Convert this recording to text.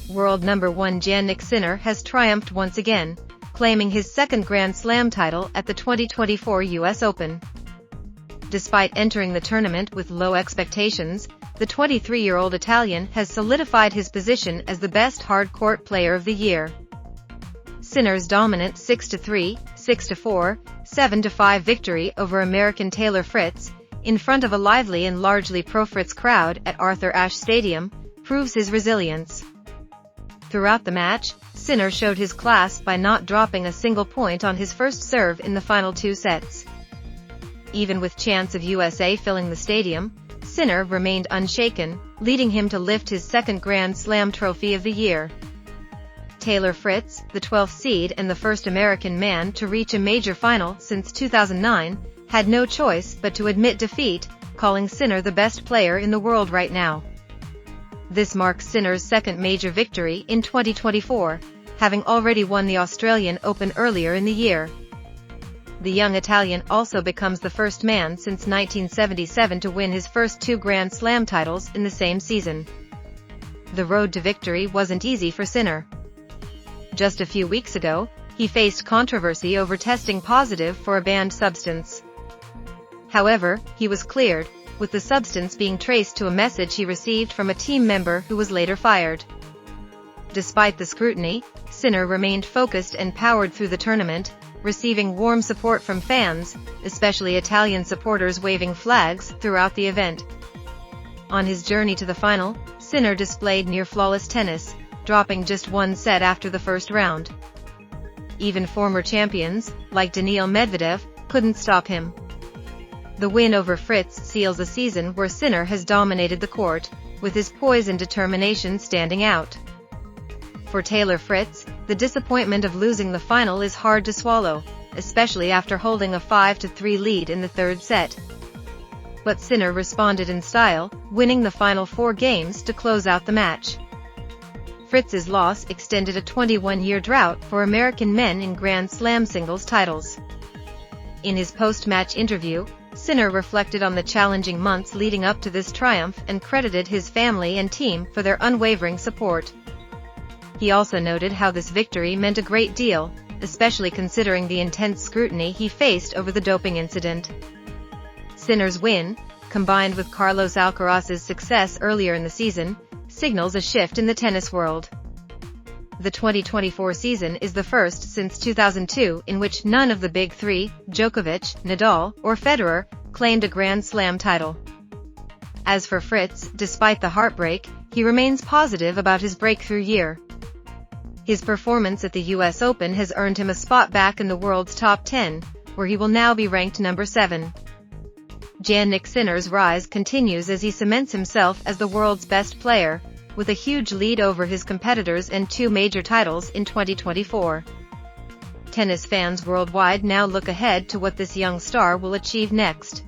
World number 1 Jannik Sinner has triumphed once again, claiming his second Grand Slam title at the 2024 US Open. Despite entering the tournament with low expectations, the 23-year-old Italian has solidified his position as the best hard-court player of the year. Sinner's dominant 6-3, 6-4, 7-5 victory over American Taylor Fritz, in front of a lively and largely pro-Fritz crowd at Arthur Ashe Stadium, proves his resilience. Throughout the match, Sinner showed his class by not dropping a single point on his first serve in the final 2 sets. Even with chants of USA filling the stadium, Sinner remained unshaken, leading him to lift his second Grand Slam trophy of the year. Taylor Fritz, the 12th seed and the first American man to reach a major final since 2009, had no choice but to admit defeat, calling Sinner the best player in the world right now. This marks Sinner's second major victory in 2024, having already won the Australian Open earlier in the year. The young Italian also becomes the first man since 1977 to win his first 2 Grand Slam titles in the same season. The road to victory wasn't easy for Sinner. Just a few weeks ago, he faced controversy over testing positive for a banned substance. However, he was cleared, with the substance being traced to a message he received from a team member who was later fired. Despite the scrutiny, Sinner remained focused and powered through the tournament, receiving warm support from fans, especially Italian supporters waving flags throughout the event. On his journey to the final, Sinner displayed near-flawless tennis, dropping just 1 set after the first round. Even former champions, like Daniil Medvedev, couldn't stop him. The win over Fritz seals a season where Sinner has dominated the court, with his poise and determination standing out. For Taylor Fritz, the disappointment of losing the final is hard to swallow, especially after holding a 5-3 lead in the 3rd set. But Sinner responded in style, winning the final 4 games to close out the match. Fritz's loss extended a 21-year drought for American men in Grand Slam singles titles. In his post-match interview, Sinner reflected on the challenging months leading up to this triumph and credited his family and team for their unwavering support. He also noted how this victory meant a great deal, especially considering the intense scrutiny he faced over the doping incident. Sinner's win, combined with Carlos Alcaraz's success earlier in the season, signals a shift in the tennis world. The 2024 season is the first since 2002 in which none of the big 3, Djokovic, Nadal, or Federer, claimed a Grand Slam title. As for Fritz, despite the heartbreak, he remains positive about his breakthrough year. His performance at the US Open has earned him a spot back in the world's top 10, where he will now be ranked number 7. Jannik Sinner's rise continues as he cements himself as the world's best player, with a huge lead over his competitors and 2 major titles in 2024. Tennis fans worldwide now look ahead to what this young star will achieve next.